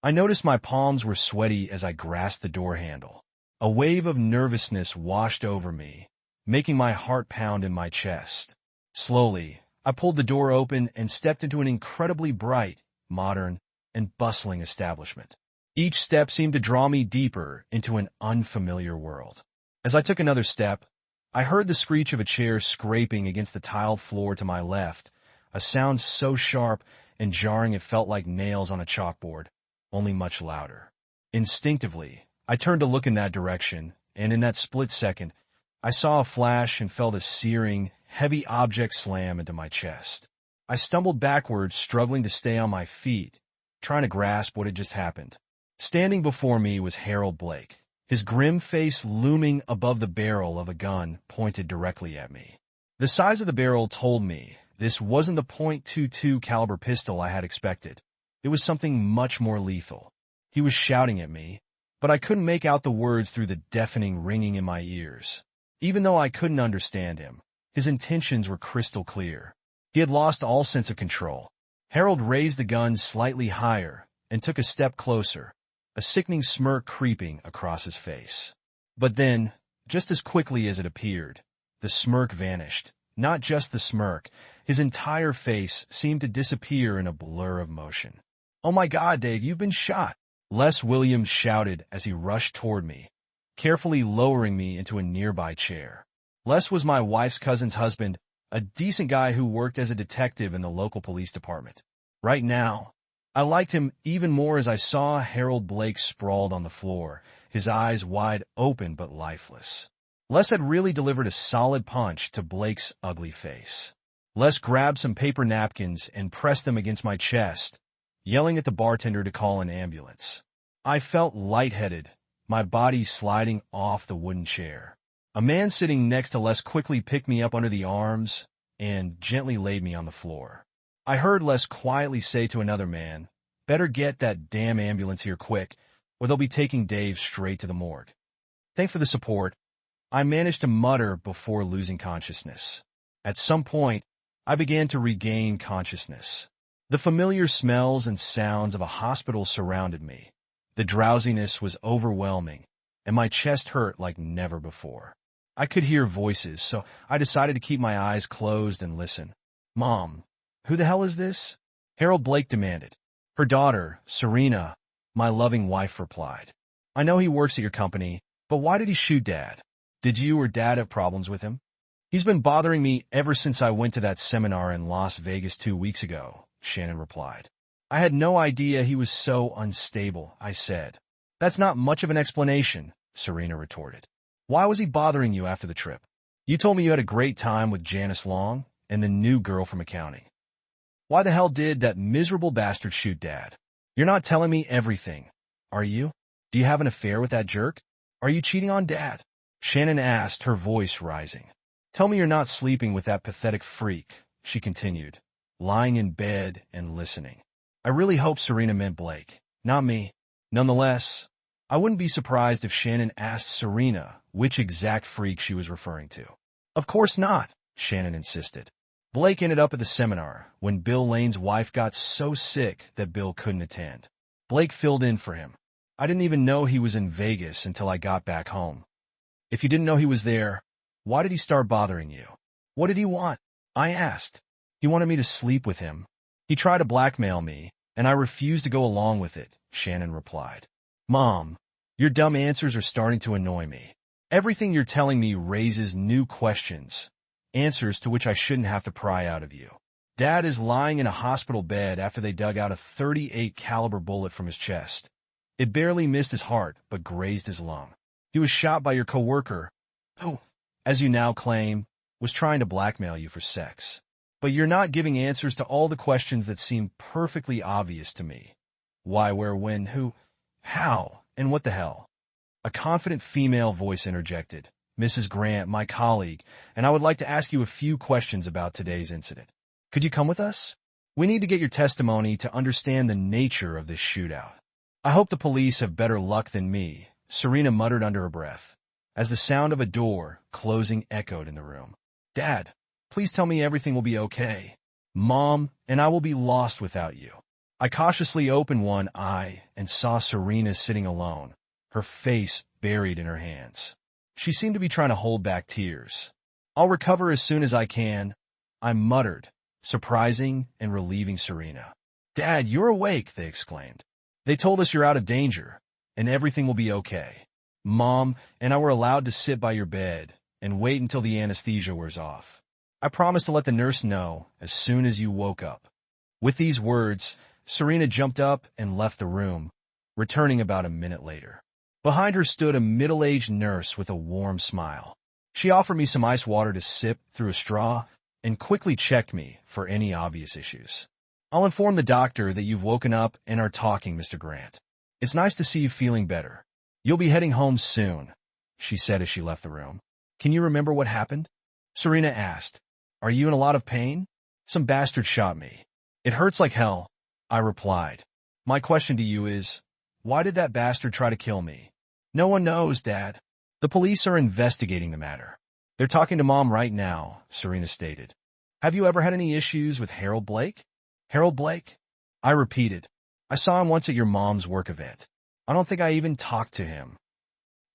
I noticed my palms were sweaty as I grasped the door handle. A wave of nervousness washed over me, making my heart pound in my chest. Slowly, I pulled the door open and stepped into an incredibly bright, modern, and bustling establishment. Each step seemed to draw me deeper into an unfamiliar world. As I took another step, I heard the screech of a chair scraping against the tiled floor to my left, a sound so sharp and jarring it felt like nails on a chalkboard, only much louder. Instinctively, I turned to look in that direction, and in that split second, I saw a flash and felt a searing, heavy object slam into my chest. I stumbled backwards, struggling to stay on my feet, trying to grasp what had just happened. Standing before me was Harold Blake, his grim face looming above the barrel of a gun pointed directly at me. The size of the barrel told me this wasn't the .22 caliber pistol I had expected. It was something much more lethal. He was shouting at me, but I couldn't make out the words through the deafening ringing in my ears. Even though I couldn't understand him, his intentions were crystal clear. He had lost all sense of control. Harold raised the gun slightly higher and took a step closer, a sickening smirk creeping across his face. But then, just as quickly as it appeared, the smirk vanished. Not just the smirk, his entire face seemed to disappear in a blur of motion. "Oh my God, Dave, you've been shot!" Les Williams shouted as he rushed toward me, carefully lowering me into a nearby chair. Les was my wife's cousin's husband, a decent guy who worked as a detective in the local police department. Right now, I liked him even more as I saw Harold Blake sprawled on the floor, his eyes wide open but lifeless. Les had really delivered a solid punch to Blake's ugly face. Les grabbed some paper napkins and pressed them against my chest, yelling at the bartender to call an ambulance. I felt lightheaded, my body sliding off the wooden chair. A man sitting next to Les quickly picked me up under the arms and gently laid me on the floor. I heard Les quietly say to another man, "Better get that damn ambulance here quick, or they'll be taking Dave straight to the morgue." "Thanks for the support," I managed to mutter before losing consciousness. At some point, I began to regain consciousness. The familiar smells and sounds of a hospital surrounded me. The drowsiness was overwhelming, and my chest hurt like never before. I could hear voices, so I decided to keep my eyes closed and listen. "Mom, who the hell is this?" Harold Blake demanded. "Her daughter, Serena," my loving wife replied. "I know he works at your company, but why did he shoot Dad? Did you or Dad have problems with him?" "He's been bothering me ever since I went to that seminar in Las Vegas 2 weeks ago," Shannon replied. "I had no idea he was so unstable," I said. "That's not much of an explanation," Serena retorted. "Why was he bothering you after the trip? You told me you had a great time with Janice Long and the new girl from accounting. Why the hell did that miserable bastard shoot Dad? You're not telling me everything, are you? Do you have an affair with that jerk? Are you cheating on Dad?" Shannon asked, her voice rising. "Tell me you're not sleeping with that pathetic freak," she continued, lying in bed and listening. I really hope Serena meant Blake, not me. Nonetheless, I wouldn't be surprised if Shannon asked Serena which exact freak she was referring to. "Of course not," Shannon insisted. "Blake ended up at the seminar when Bill Lane's wife got so sick that Bill couldn't attend. Blake filled in for him. I didn't even know he was in Vegas until I got back home." "If you didn't know he was there, why did he start bothering you?" "What did he want?" I asked. "He wanted me to sleep with him. He tried to blackmail me, and I refused to go along with it," Shannon replied. "Mom, your dumb answers are starting to annoy me. Everything you're telling me raises new questions, answers to which I shouldn't have to pry out of you. Dad is lying in a hospital bed after they dug out a .38 caliber bullet from his chest. It barely missed his heart, but grazed his lung. He was shot by your coworker, who, as you now claim, was trying to blackmail you for sex. But you're not giving answers to all the questions that seem perfectly obvious to me. Why, where, when, who, how, and what the hell?" A confident female voice interjected. "Mrs. Grant, my colleague, and I would like to ask you a few questions about today's incident. Could you come with us? We need to get your testimony to understand the nature of this shootout." "I hope the police have better luck than me," Serena muttered under her breath, as the sound of a door closing echoed in the room. "Dad, please tell me everything will be okay. Mom and I will be lost without you." I cautiously opened one eye and saw Serena sitting alone, her face buried in her hands. She seemed to be trying to hold back tears. "I'll recover as soon as I can," I muttered, surprising and relieving Serena. "Dad, you're awake," they exclaimed. "They told us you're out of danger, and everything will be okay. Mom and I were allowed to sit by your bed and wait until the anesthesia wears off. I promised to let the nurse know as soon as you woke up." With these words, Serena jumped up and left the room, returning about a minute later. Behind her stood a middle-aged nurse with a warm smile. She offered me some ice water to sip through a straw and quickly checked me for any obvious issues. "I'll inform the doctor that you've woken up and are talking, Mr. Grant. It's nice to see you feeling better. You'll be heading home soon," she said as she left the room. "Can you remember what happened?" Serena asked. "Are you in a lot of pain?" "Some bastard shot me. It hurts like hell," I replied. "My question to you is, why did that bastard try to kill me?" "No one knows, Dad. The police are investigating the matter. They're talking to Mom right now," Serena stated. "Have you ever had any issues with Harold Blake?" "Harold Blake?" I repeated. "I saw him once at your mom's work event. I don't think I even talked to him."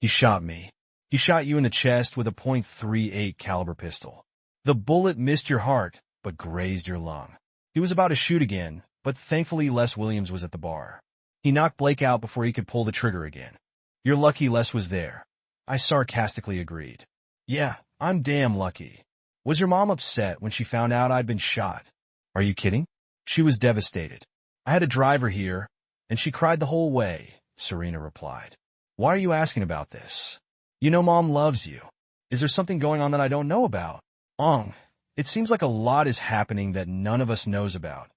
"He shot me. He shot you in the chest with a .38 caliber pistol. The bullet missed your heart, but grazed your lung. He was about to shoot again, but thankfully Les Williams was at the bar. He knocked Blake out before he could pull the trigger again. You're lucky Les was there," I sarcastically agreed. "Yeah, I'm damn lucky." "Was your mom upset when she found out I'd been shot?" "Are you kidding?" "She was devastated. I had to drive her here, and she cried the whole way," Serena replied. "Why are you asking about this? You know Mom loves you. Is there something going on that I don't know about?" It seems like a lot is happening that none of us knows about,"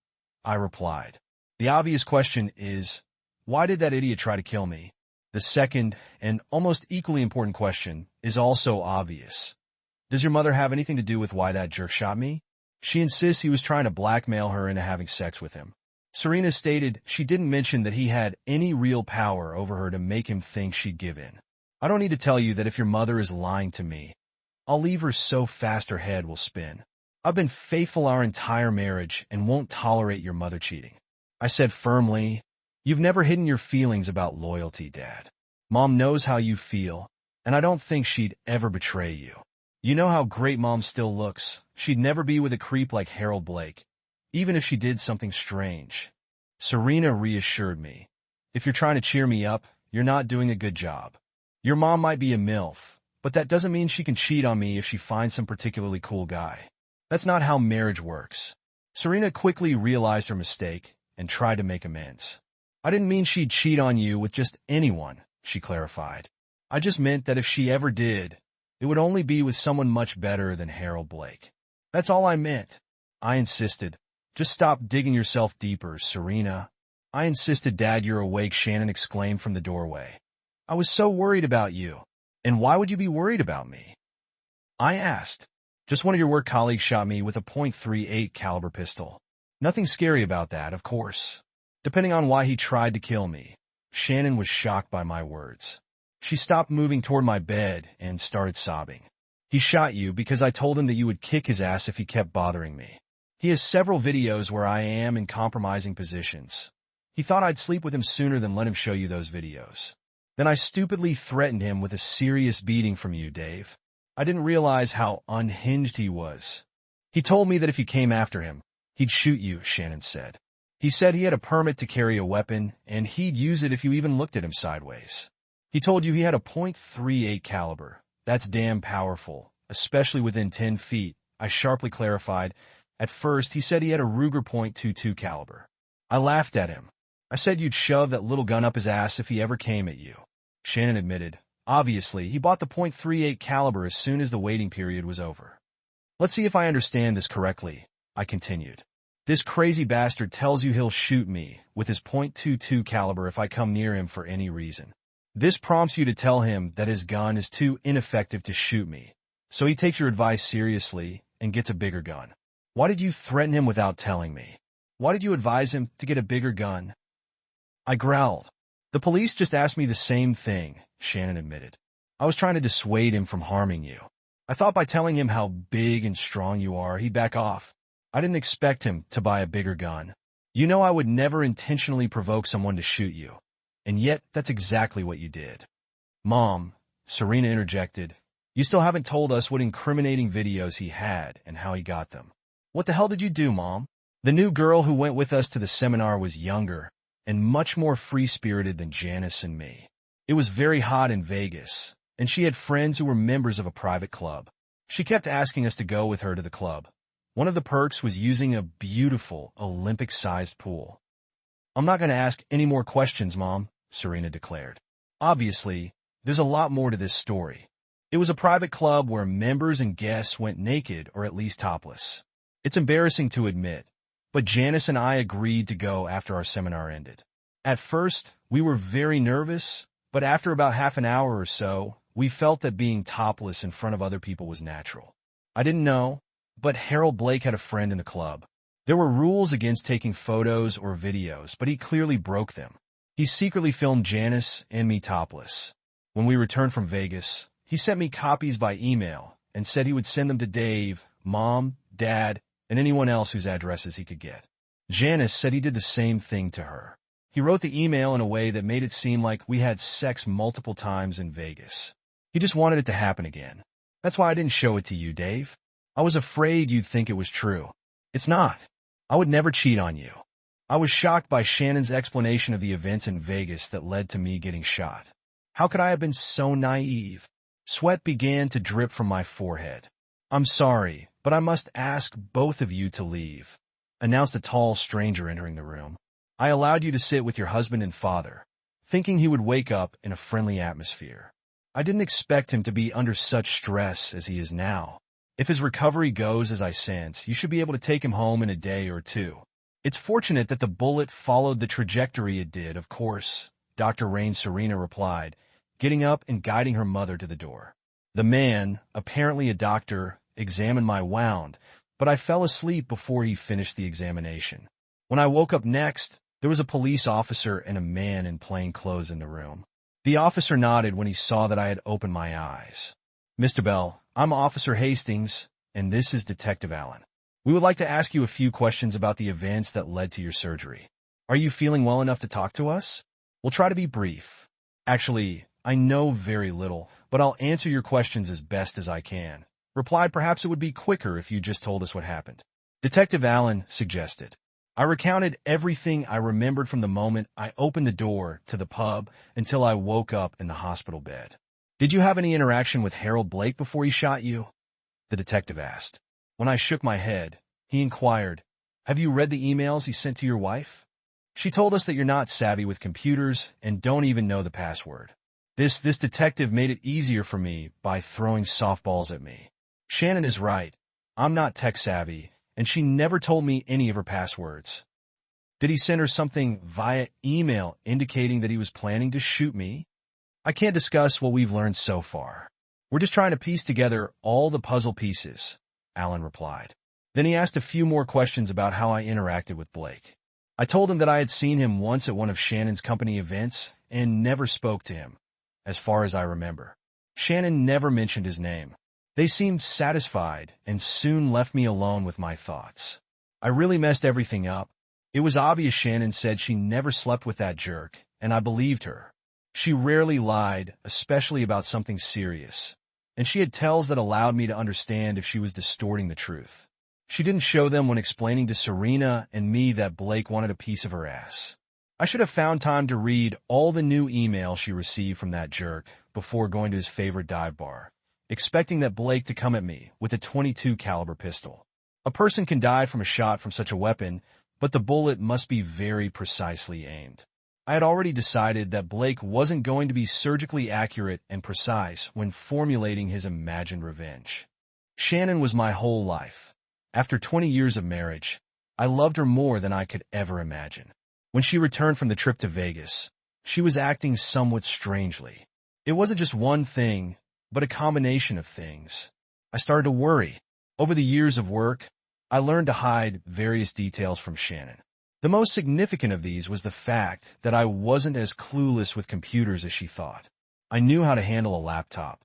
I replied. "The obvious question is, why did that idiot try to kill me?" The second, and almost equally important question, is also obvious. Does your mother have anything to do with why that jerk shot me? She insists he was trying to blackmail her into having sex with him. Serena stated she didn't mention that he had any real power over her to make him think she'd give in. I don't need to tell you that if your mother is lying to me, I'll leave her so fast her head will spin. I've been faithful our entire marriage and won't tolerate your mother cheating," I said firmly. "You've never hidden your feelings about loyalty, Dad. Mom knows how you feel, and I don't think she'd ever betray you. You know how great Mom still looks. She'd never be with a creep like Harold Blake, even if she did something strange." Serena reassured me. "If you're trying to cheer me up, you're not doing a good job. Your mom might be a MILF, but that doesn't mean she can cheat on me if she finds some particularly cool guy. That's not how marriage works." Serena quickly realized her mistake and tried to make amends. "I didn't mean she'd cheat on you with just anyone," she clarified. "I just meant that if she ever did, it would only be with someone much better than Harold Blake. That's all I meant." I insisted. "Just stop digging yourself deeper, Serena." "I insisted, Dad, you're awake," Shannon exclaimed from the doorway. "I was so worried about you." "And why would you be worried about me?" I asked. "Just one of your work colleagues shot me with a .38 caliber pistol. Nothing scary about that, of course. Depending on why he tried to kill me." Shannon was shocked by my words. She stopped moving toward my bed and started sobbing. "He shot you because I told him that you would kick his ass if he kept bothering me. He has several videos where I am in compromising positions. He thought I'd sleep with him sooner than let him show you those videos. Then I stupidly threatened him with a serious beating from you, Dave. I didn't realize how unhinged he was. He told me that if you came after him, he'd shoot you," Shannon said. "He said he had a permit to carry a weapon, and he'd use it if you even looked at him sideways. He told you he had a .38 caliber. That's damn powerful, especially within 10 feet, I sharply clarified. At first, he said he had a Ruger .22 caliber. I laughed at him. I said you'd shove that little gun up his ass if he ever came at you." Shannon admitted. "Obviously, he bought the .38 caliber as soon as the waiting period was over." "Let's see if I understand this correctly," I continued. "This crazy bastard tells you he'll shoot me with his .22 caliber if I come near him for any reason. This prompts you to tell him that his gun is too ineffective to shoot me, so he takes your advice seriously and gets a bigger gun. Why did you threaten him without telling me? Why did you advise him to get a bigger gun?" I growled. "The police just asked me the same thing," Shannon admitted. "I was trying to dissuade him from harming you. I thought by telling him how big and strong you are, he'd back off. I didn't expect him to buy a bigger gun. You know I would never intentionally provoke someone to shoot you. And yet, that's exactly what you did. Mom, Serena interjected, you still haven't told us what incriminating videos he had and how he got them. What the hell did you do, Mom? The new girl who went with us to the seminar was younger and much more free-spirited than Janice and me. It was very hot in Vegas, and she had friends who were members of a private club. She kept asking us to go with her to the club. One of the perks was using a beautiful Olympic-sized pool. I'm not going to ask any more questions, Mom, Serena declared. Obviously, there's a lot more to this story. It was a private club where members and guests went naked or at least topless. It's embarrassing to admit, but Janice and I agreed to go after our seminar ended. At first, we were very nervous, but after about half an hour or so, we felt that being topless in front of other people was natural. I didn't know, but Harold Blake had a friend in the club. There were rules against taking photos or videos, but he clearly broke them. He secretly filmed Janice and me topless. When we returned from Vegas, he sent me copies by email and said he would send them to Dave, Mom, Dad, and anyone else whose addresses he could get. Janice said he did the same thing to her. He wrote the email in a way that made it seem like we had sex multiple times in Vegas. He just wanted it to happen again. That's why I didn't show it to you, Dave. I was afraid you'd think it was true. It's not. I would never cheat on you. I was shocked by Shannon's explanation of the events in Vegas that led to me getting shot. How could I have been so naive? Sweat began to drip from my forehead. I'm sorry, but I must ask both of you to leave, announced a tall stranger entering the room. I allowed you to sit with your husband and father, thinking he would wake up in a friendly atmosphere. I didn't expect him to be under such stress as he is now. If his recovery goes as I sense, you should be able to take him home in a day or two. It's fortunate that the bullet followed the trajectory it did, of course, Dr. Rain Serena replied, getting up and guiding her mother to the door. The man, apparently a doctor, examined my wound, but I fell asleep before he finished the examination. When I woke up next, there was a police officer and a man in plain clothes in the room. The officer nodded when he saw that I had opened my eyes. Mr. Bell, I'm Officer Hastings, and this is Detective Allen. We would like to ask you a few questions about the events that led to your surgery. Are you feeling well enough to talk to us? We'll try to be brief. Actually, I know very little, but I'll answer your questions as best as I can. Replied, perhaps it would be quicker if you just told us what happened. Detective Allen suggested. I recounted everything I remembered from the moment I opened the door to the pub until I woke up in the hospital bed. Did you have any interaction with Harold Blake before he shot you? The detective asked. When I shook my head, he inquired, have you read the emails he sent to your wife? She told us that you're not savvy with computers and don't even know the password. This detective made it easier for me by throwing softballs at me. Shannon is right. I'm not tech savvy, and she never told me any of her passwords. Did he send her something via email indicating that he was planning to shoot me? I can't discuss what we've learned so far. We're just trying to piece together all the puzzle pieces, Allen replied. Then he asked a few more questions about how I interacted with Blake. I told him that I had seen him once at one of Shannon's company events and never spoke to him, as far as I remember. Shannon never mentioned his name. They seemed satisfied and soon left me alone with my thoughts. I really messed everything up. It was obvious Shannon said she never slept with that jerk, and I believed her. She rarely lied, especially about something serious, and she had tells that allowed me to understand if she was distorting the truth. She didn't show them when explaining to Serena and me that Blake wanted a piece of her ass. I should have found time to read all the new emails she received from that jerk before going to his favorite dive bar, expecting that Blake to come at me with a .22 caliber pistol. A person can die from a shot from such a weapon, but the bullet must be very precisely aimed. I had already decided that Blake wasn't going to be surgically accurate and precise when formulating his imagined revenge. Shannon was my whole life. After 20 years of marriage, I loved her more than I could ever imagine. When she returned from the trip to Vegas, she was acting somewhat strangely. It wasn't just one thing, but a combination of things. I started to worry. Over the years of work, I learned to hide various details from Shannon. The most significant of these was the fact that I wasn't as clueless with computers as she thought. I knew how to handle a laptop.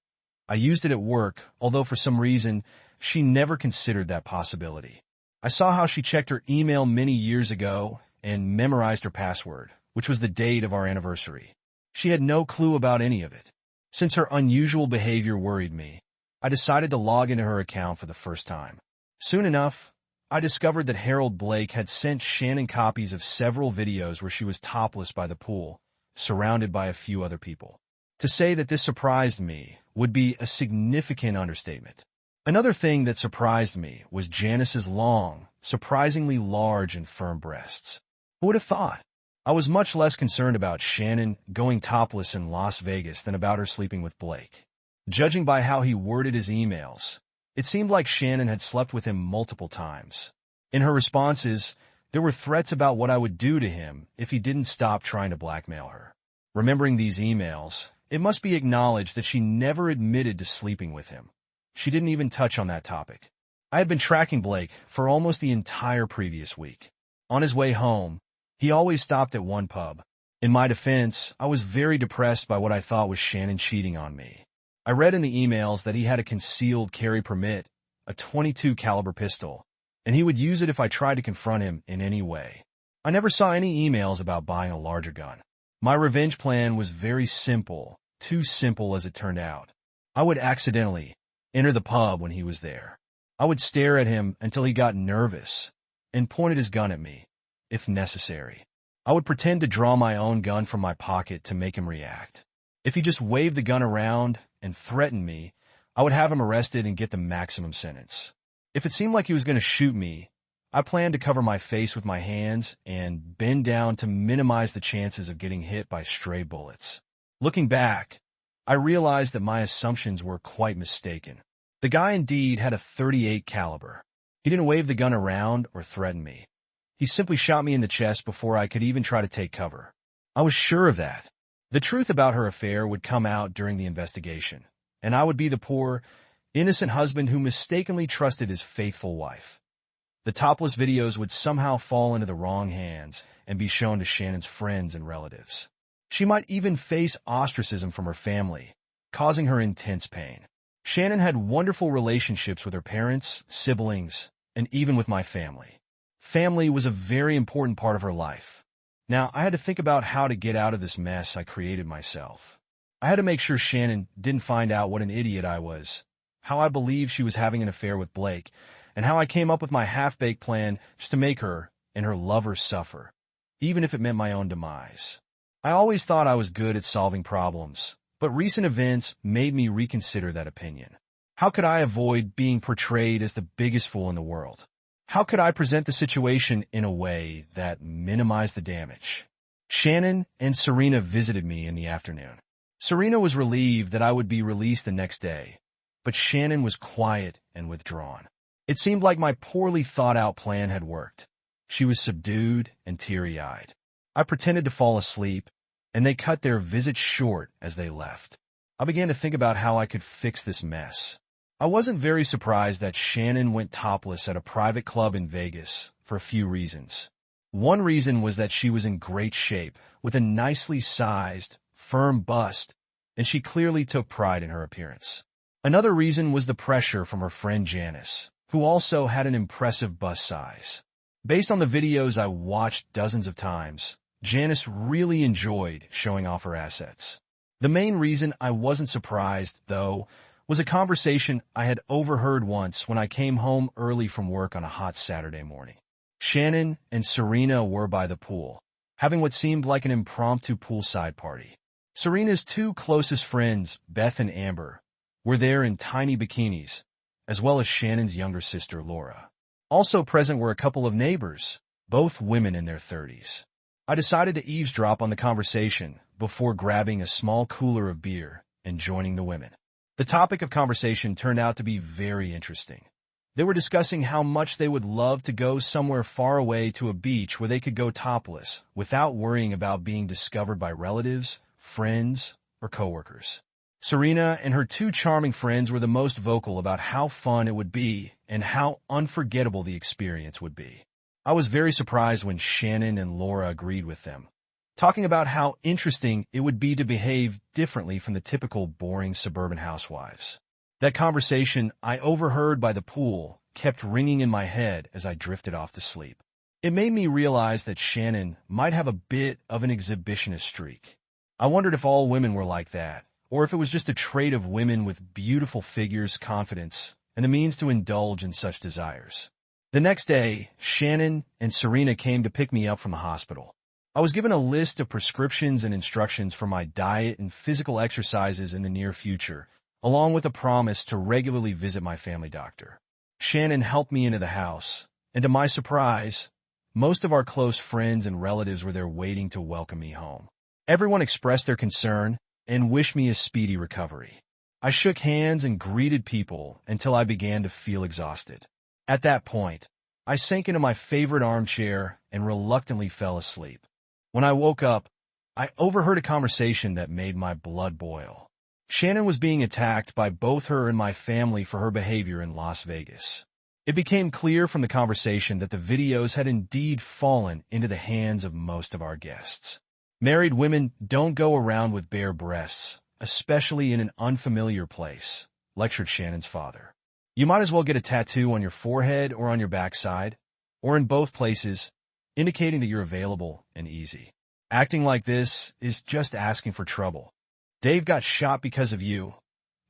I used it at work, although for some reason, she never considered that possibility. I saw how she checked her email many years ago, and memorized her password, which was the date of our anniversary. She had no clue about any of it. Since her unusual behavior worried me, I decided to log into her account for the first time. Soon enough, I discovered that Harold Blake had sent Shannon copies of several videos where she was topless by the pool, surrounded by a few other people. To say that this surprised me would be a significant understatement. Another thing that surprised me was Janice's long, surprisingly large and firm breasts. Who would have thought? I was much less concerned about Shannon going topless in Las Vegas than about her sleeping with Blake. Judging by how he worded his emails, it seemed like Shannon had slept with him multiple times. In her responses, there were threats about what I would do to him if he didn't stop trying to blackmail her. Remembering these emails, it must be acknowledged that she never admitted to sleeping with him. She didn't even touch on that topic. I had been tracking Blake for almost the entire previous week. On his way home, he always stopped at one pub. In my defense, I was very depressed by what I thought was Shannon cheating on me. I read in the emails that he had a concealed carry permit, a .22 caliber pistol, and he would use it if I tried to confront him in any way. I never saw any emails about buying a larger gun. My revenge plan was very simple, too simple as it turned out. I would accidentally enter the pub when he was there. I would stare at him until he got nervous and pointed his gun at me, if necessary. I would pretend to draw my own gun from my pocket to make him react. If he just waved the gun around and threatened me, I would have him arrested and get the maximum sentence. If it seemed like he was going to shoot me, I planned to cover my face with my hands and bend down to minimize the chances of getting hit by stray bullets. Looking back, I realized that my assumptions were quite mistaken. The guy indeed had a .38 caliber. He didn't wave the gun around or threaten me. He simply shot me in the chest before I could even try to take cover. I was sure of that. The truth about her affair would come out during the investigation, and I would be the poor, innocent husband who mistakenly trusted his faithful wife. The topless videos would somehow fall into the wrong hands and be shown to Shannon's friends and relatives. She might even face ostracism from her family, causing her intense pain. Shannon had wonderful relationships with her parents, siblings, and even with my family. Family was a very important part of her life. Now, I had to think about how to get out of this mess I created myself. I had to make sure Shannon didn't find out what an idiot I was, how I believed she was having an affair with Blake, and how I came up with my half-baked plan just to make her and her lover suffer, even if it meant my own demise. I always thought I was good at solving problems, but recent events made me reconsider that opinion. How could I avoid being portrayed as the biggest fool in the world? How could I present the situation in a way that minimized the damage? Shannon and Serena visited me in the afternoon. Serena was relieved that I would be released the next day, but Shannon was quiet and withdrawn. It seemed like my poorly thought-out plan had worked. She was subdued and teary-eyed. I pretended to fall asleep, and they cut their visit short as they left. I began to think about how I could fix this mess. I wasn't very surprised that Shannon went topless at a private club in Vegas for a few reasons. One reason was that she was in great shape, with a nicely sized, firm bust, and she clearly took pride in her appearance. Another reason was the pressure from her friend Janice, who also had an impressive bust size. Based on the videos I watched dozens of times, Janice really enjoyed showing off her assets. The main reason I wasn't surprised, though, was a conversation I had overheard once when I came home early from work on a hot Saturday morning. Shannon and Serena were by the pool, having what seemed like an impromptu poolside party. Serena's two closest friends, Beth and Amber, were there in tiny bikinis, as well as Shannon's younger sister, Laura. Also present were a couple of neighbors, both women in their 30s. I decided to eavesdrop on the conversation before grabbing a small cooler of beer and joining the women. The topic of conversation turned out to be very interesting. They were discussing how much they would love to go somewhere far away to a beach where they could go topless without worrying about being discovered by relatives, friends, or coworkers. Serena and her two charming friends were the most vocal about how fun it would be and how unforgettable the experience would be. I was very surprised when Shannon and Laura agreed with them, talking about how interesting it would be to behave differently from the typical boring suburban housewives. That conversation I overheard by the pool kept ringing in my head as I drifted off to sleep. It made me realize that Shannon might have a bit of an exhibitionist streak. I wondered if all women were like that, or if it was just a trait of women with beautiful figures, confidence, and the means to indulge in such desires. The next day, Shannon and Serena came to pick me up from the hospital. I was given a list of prescriptions and instructions for my diet and physical exercises in the near future, along with a promise to regularly visit my family doctor. Shannon helped me into the house, and to my surprise, most of our close friends and relatives were there waiting to welcome me home. Everyone expressed their concern and wished me a speedy recovery. I shook hands and greeted people until I began to feel exhausted. At that point, I sank into my favorite armchair and reluctantly fell asleep. When I woke up, I overheard a conversation that made my blood boil. Shannon was being attacked by both her and my family for her behavior in Las Vegas. It became clear from the conversation that the videos had indeed fallen into the hands of most of our guests. Married women don't go around with bare breasts, especially in an unfamiliar place, lectured Shannon's father. You might as well get a tattoo on your forehead or on your backside, or in both places, indicating that you're available and easy. Acting like this is just asking for trouble. Dave got shot because of you.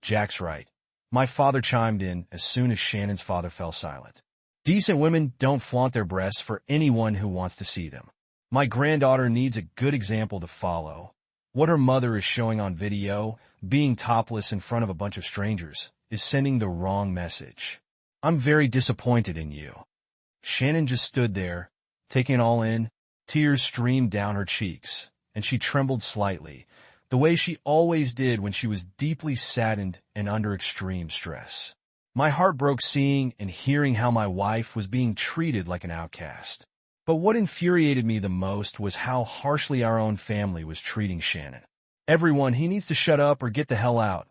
Jack's right. My father chimed in as soon as Shannon's father fell silent. Decent women don't flaunt their breasts for anyone who wants to see them. My granddaughter needs a good example to follow. What her mother is showing on video, being topless in front of a bunch of strangers, is sending the wrong message. I'm very disappointed in you. Shannon just stood there, taking it all in. Tears streamed down her cheeks, and she trembled slightly, the way she always did when she was deeply saddened and under extreme stress. My heart broke seeing and hearing how my wife was being treated like an outcast. But what infuriated me the most was how harshly our own family was treating Shannon. Everyone, he needs to shut up or get the hell out,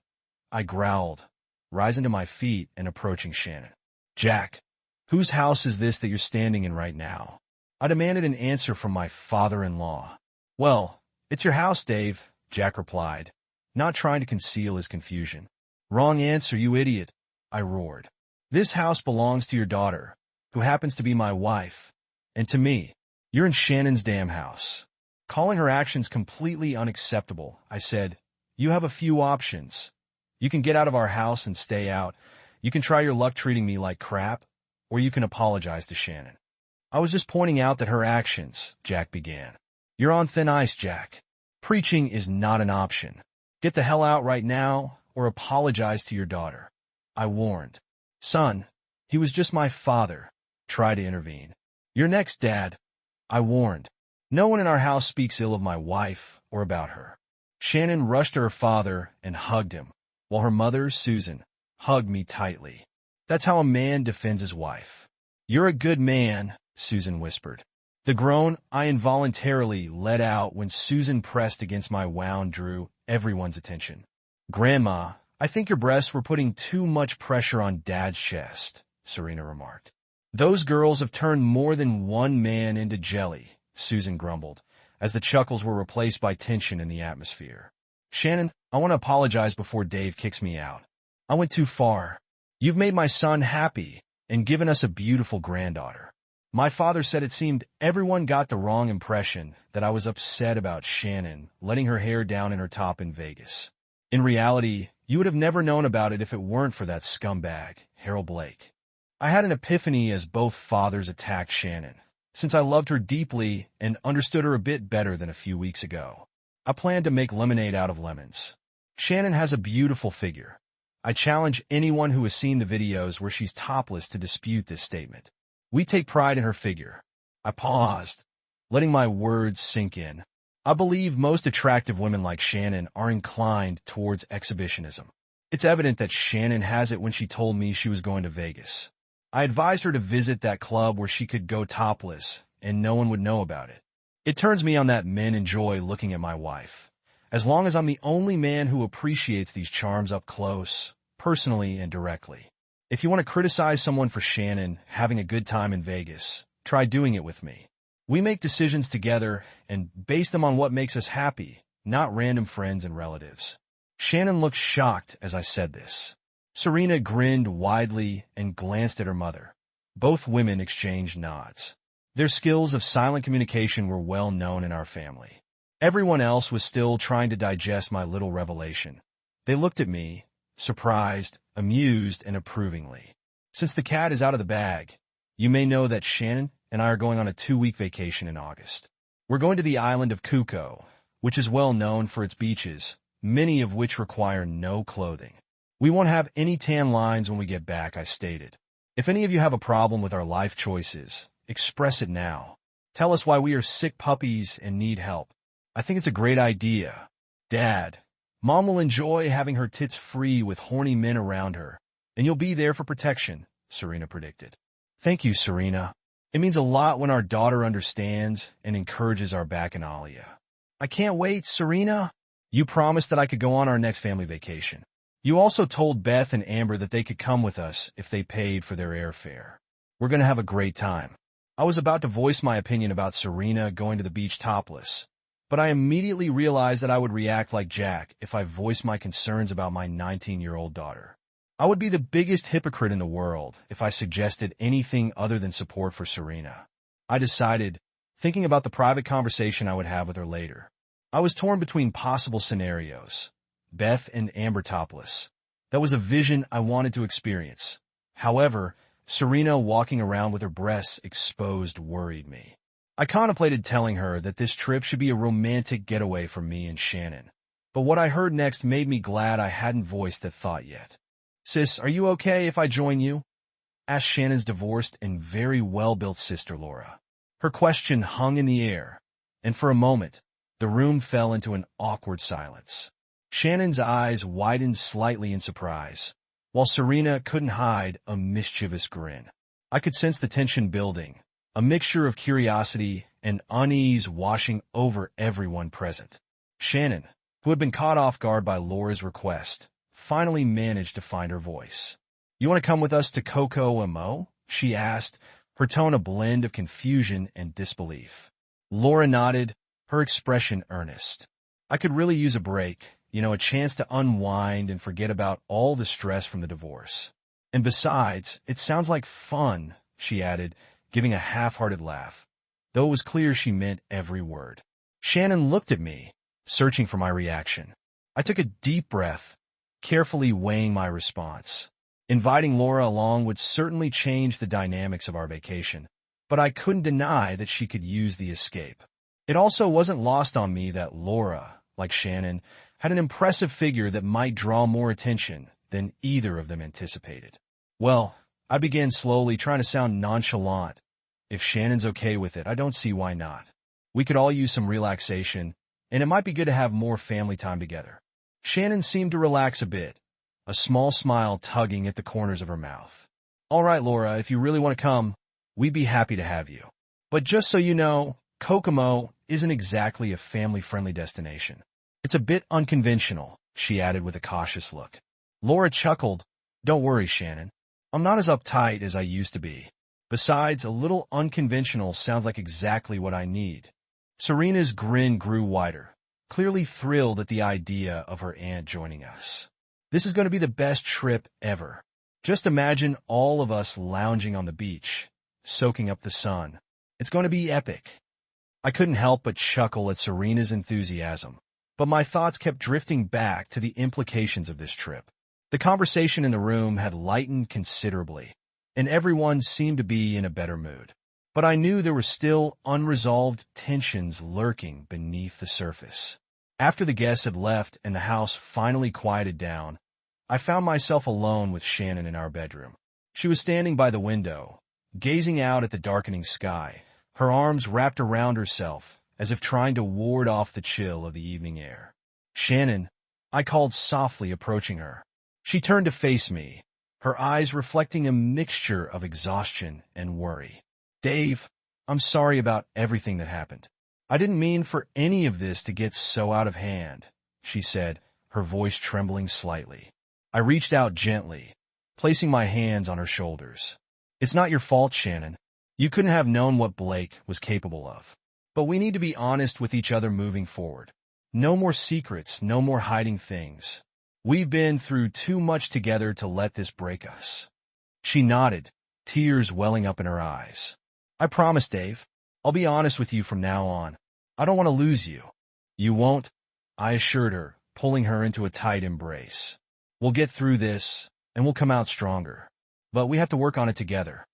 I growled, rising to my feet and approaching Shannon. Jack, whose house is this that you're standing in right now? I demanded an answer from my father-in-law. Well, it's your house, Dave, Jack replied, not trying to conceal his confusion. Wrong answer, you idiot, I roared. This house belongs to your daughter, who happens to be my wife, and to me. You're in Shannon's damn house. Calling her actions completely unacceptable, I said, you have a few options. You can get out of our house and stay out. You can try your luck treating me like crap, or you can apologize to Shannon. I was just pointing out that her actions, Jack began. You're on thin ice, Jack. Preaching is not an option. Get the hell out right now, or apologize to your daughter. I warned. Son, he was just my father. Try to intervene. You're next, Dad. I warned. No one in our house speaks ill of my wife or about her. Shannon rushed to her father and hugged him, while her mother, Susan, hugged me tightly. That's how a man defends his wife. You're a good man, Susan whispered. The groan I involuntarily let out when Susan pressed against my wound drew everyone's attention. Grandma, I think your breasts were putting too much pressure on Dad's chest, Serena remarked. Those girls have turned more than one man into jelly, Susan grumbled, as the chuckles were replaced by tension in the atmosphere. Shannon, I want to apologize before Dave kicks me out. I went too far. You've made my son happy and given us a beautiful granddaughter. My father said it seemed everyone got the wrong impression that I was upset about Shannon letting her hair down in her top in Vegas. In reality, you would have never known about it if it weren't for that scumbag, Harold Blake. I had an epiphany as both fathers attacked Shannon, since I loved her deeply and understood her a bit better than a few weeks ago. I planned to make lemonade out of lemons. Shannon has a beautiful figure. I challenge anyone who has seen the videos where she's topless to dispute this statement. We take pride in her figure. I paused, letting my words sink in. I believe most attractive women like Shannon are inclined towards exhibitionism. It's evident that Shannon has it when she told me she was going to Vegas. I advised her to visit that club where she could go topless and no one would know about it. It turns me on that men enjoy looking at my wife, as long as I'm the only man who appreciates these charms up close, personally and directly. If you want to criticize someone for Shannon having a good time in Vegas, try doing it with me. We make decisions together and base them on what makes us happy, not random friends and relatives. Shannon looked shocked as I said this. Serena grinned widely and glanced at her mother. Both women exchanged nods. Their skills of silent communication were well known in our family. Everyone else was still trying to digest my little revelation. They looked at me, surprised, amused, and approvingly. Since the cat is out of the bag, you may know that Shannon and I are going on a 2-week vacation in August. We're going to the island of Kuko, which is well known for its beaches, many of which require no clothing. We won't have any tan lines when we get back, I stated. If any of you have a problem with our life choices, express it now. Tell us why we are sick puppies and need help. I think it's a great idea. Dad, Mom will enjoy having her tits free with horny men around her, and you'll be there for protection, Serena predicted. Thank you, Serena. It means a lot when our daughter understands and encourages our bacchanalia. I can't wait, Serena. You promised that I could go on our next family vacation. You also told Beth and Amber that they could come with us if they paid for their airfare. We're going to have a great time. I was about to voice my opinion about Serena going to the beach topless, but I immediately realized that I would react like Jack if I voiced my concerns about my 19-year-old daughter. I would be the biggest hypocrite in the world if I suggested anything other than support for Serena. I decided, thinking about the private conversation I would have with her later. I was torn between possible scenarios. Beth and Amber topless. That was a vision I wanted to experience. However, Serena walking around with her breasts exposed worried me. I contemplated telling her that this trip should be a romantic getaway for me and Shannon. But what I heard next made me glad I hadn't voiced that thought yet. Sis, are you okay if I join you? Asked Shannon's divorced and very well-built sister Laura. Her question hung in the air, and for a moment, the room fell into an awkward silence. Shannon's eyes widened slightly in surprise, while Serena couldn't hide a mischievous grin. I could sense the tension building, a mixture of curiosity and unease washing over everyone present. Shannon, who had been caught off guard by Laura's request, finally managed to find her voice. You want to come with us to Coco and Mo? She asked, her tone a blend of confusion and disbelief. Laura nodded, her expression earnest. I could really use a break, a chance to unwind and forget about all the stress from the divorce. And besides, it sounds like fun, she added, giving a half-hearted laugh, though it was clear she meant every word. Shannon looked at me, searching for my reaction. I took a deep breath, carefully weighing my response. Inviting Laura along would certainly change the dynamics of our vacation, but I couldn't deny that she could use the escape. It also wasn't lost on me that Laura, like Shannon, had an impressive figure that might draw more attention than either of them anticipated. Well, I began slowly, trying to sound nonchalant. If Shannon's okay with it, I don't see why not. We could all use some relaxation, and it might be good to have more family time together. Shannon seemed to relax a bit, a small smile tugging at the corners of her mouth. All right, Laura, if you really want to come, we'd be happy to have you. But just so you know, Kokomo isn't exactly a family-friendly destination. It's a bit unconventional, she added with a cautious look. Laura chuckled. Don't worry, Shannon. I'm not as uptight as I used to be. Besides, a little unconventional sounds like exactly what I need. Serena's grin grew wider, clearly thrilled at the idea of her aunt joining us. This is going to be the best trip ever. Just imagine all of us lounging on the beach, soaking up the sun. It's going to be epic. I couldn't help but chuckle at Serena's enthusiasm, but my thoughts kept drifting back to the implications of this trip. The conversation in the room had lightened considerably, and everyone seemed to be in a better mood. But I knew there were still unresolved tensions lurking beneath the surface. After the guests had left and the house finally quieted down, I found myself alone with Shannon in our bedroom. She was standing by the window, gazing out at the darkening sky, her arms wrapped around herself as if trying to ward off the chill of the evening air. Shannon, I called softly, approaching her. She turned to face me, her eyes reflecting a mixture of exhaustion and worry. Dave, I'm sorry about everything that happened. I didn't mean for any of this to get so out of hand, she said, her voice trembling slightly. I reached out gently, placing my hands on her shoulders. It's not your fault, Shannon. You couldn't have known what Blake was capable of. But we need to be honest with each other moving forward. No more secrets, no more hiding things. We've been through too much together to let this break us. She nodded, tears welling up in her eyes. I promise, Dave. I'll be honest with you from now on. I don't want to lose you. You won't? I assured her, pulling her into a tight embrace. We'll get through this, and we'll come out stronger. But we have to work on it together.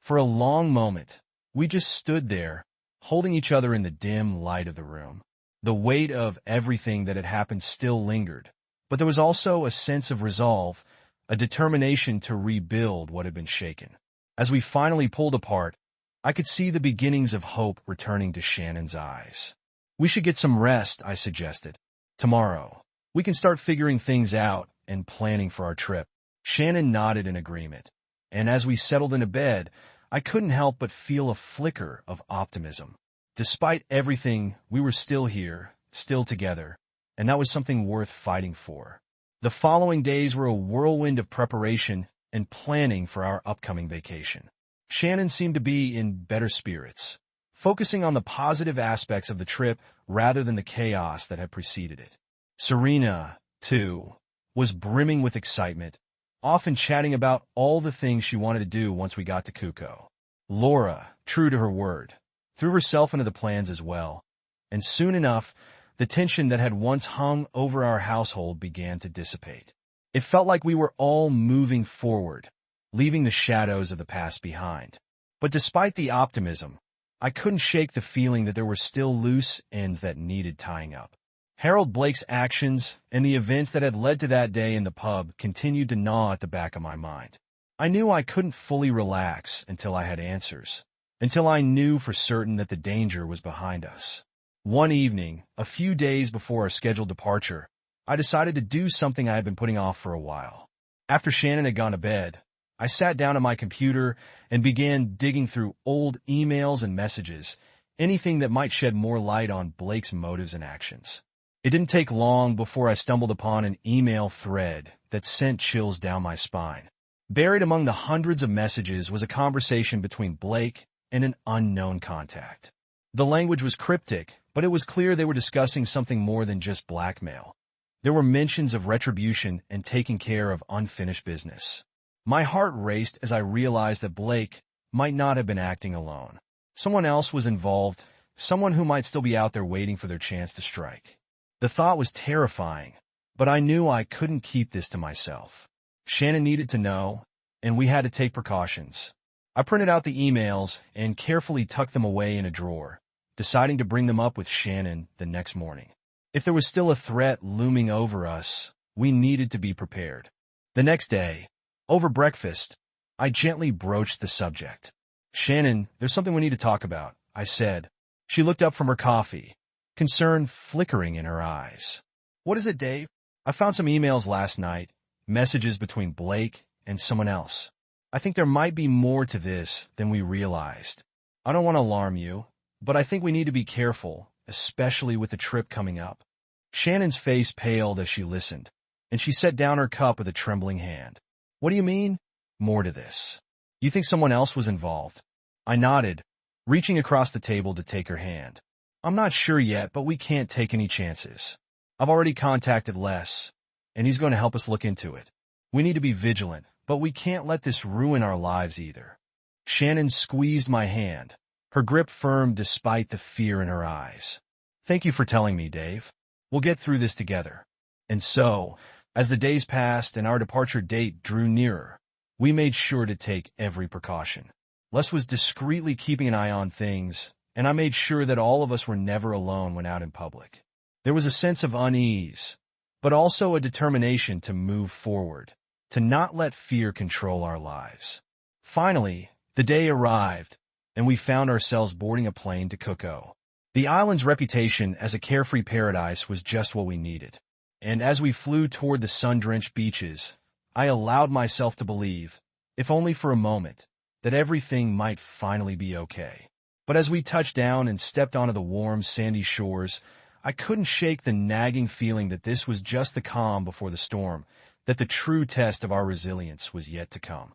For a long moment, we just stood there, holding each other in the dim light of the room. The weight of everything that had happened still lingered, but there was also a sense of resolve, a determination to rebuild what had been shaken. As we finally pulled apart, I could see the beginnings of hope returning to Shannon's eyes. We should get some rest, I suggested. Tomorrow, we can start figuring things out and planning for our trip. Shannon nodded in agreement, and as we settled into bed, I couldn't help but feel a flicker of optimism. Despite everything, we were still here, still together, and that was something worth fighting for. The following days were a whirlwind of preparation and planning for our upcoming vacation. Shannon seemed to be in better spirits, focusing on the positive aspects of the trip rather than the chaos that had preceded it. Serena, too, was brimming with excitement, often chatting about all the things she wanted to do once we got to Cuco. Laura, true to her word, threw herself into the plans as well, and soon enough, the tension that had once hung over our household began to dissipate. It felt like we were all moving forward, leaving the shadows of the past behind. But despite the optimism, I couldn't shake the feeling that there were still loose ends that needed tying up. Harold Blake's actions and the events that had led to that day in the pub continued to gnaw at the back of my mind. I knew I couldn't fully relax until I had answers, until I knew for certain that the danger was behind us. One evening, a few days before our scheduled departure, I decided to do something I had been putting off for a while. After Shannon had gone to bed, I sat down at my computer and began digging through old emails and messages, anything that might shed more light on Blake's motives and actions. It didn't take long before I stumbled upon an email thread that sent chills down my spine. Buried among the hundreds of messages was a conversation between Blake and an unknown contact. The language was cryptic, but it was clear they were discussing something more than just blackmail. There were mentions of retribution and taking care of unfinished business. My heart raced as I realized that Blake might not have been acting alone. Someone else was involved, someone who might still be out there waiting for their chance to strike. The thought was terrifying, but I knew I couldn't keep this to myself. Shannon needed to know, and we had to take precautions. I printed out the emails and carefully tucked them away in a drawer, deciding to bring them up with Shannon the next morning. If there was still a threat looming over us, we needed to be prepared. The next day, over breakfast, I gently broached the subject. "Shannon, there's something we need to talk about," I said. She looked up from her coffee, concern flickering in her eyes. "What is it, Dave?" "I found some emails last night, messages between Blake and someone else. I think there might be more to this than we realized. I don't want to alarm you, but I think we need to be careful, especially with the trip coming up." Shannon's face paled as she listened, and she set down her cup with a trembling hand. "What do you mean?" "More to this. You think someone else was involved?" I nodded, reaching across the table to take her hand. "I'm not sure yet, but we can't take any chances. I've already contacted Les, and he's going to help us look into it. We need to be vigilant, but we can't let this ruin our lives either." Shannon squeezed my hand, her grip firm despite the fear in her eyes. "Thank you for telling me, Dave. We'll get through this together." And so, as the days passed and our departure date drew nearer, we made sure to take every precaution. Les was discreetly keeping an eye on things, and I made sure that all of us were never alone when out in public. There was a sense of unease, but also a determination to move forward, to not let fear control our lives. Finally, the day arrived, and we found ourselves boarding a plane to Cuco. The island's reputation as a carefree paradise was just what we needed. And as we flew toward the sun-drenched beaches, I allowed myself to believe, if only for a moment, that everything might finally be okay. But as we touched down and stepped onto the warm, sandy shores, I couldn't shake the nagging feeling that this was just the calm before the storm, that the true test of our resilience was yet to come.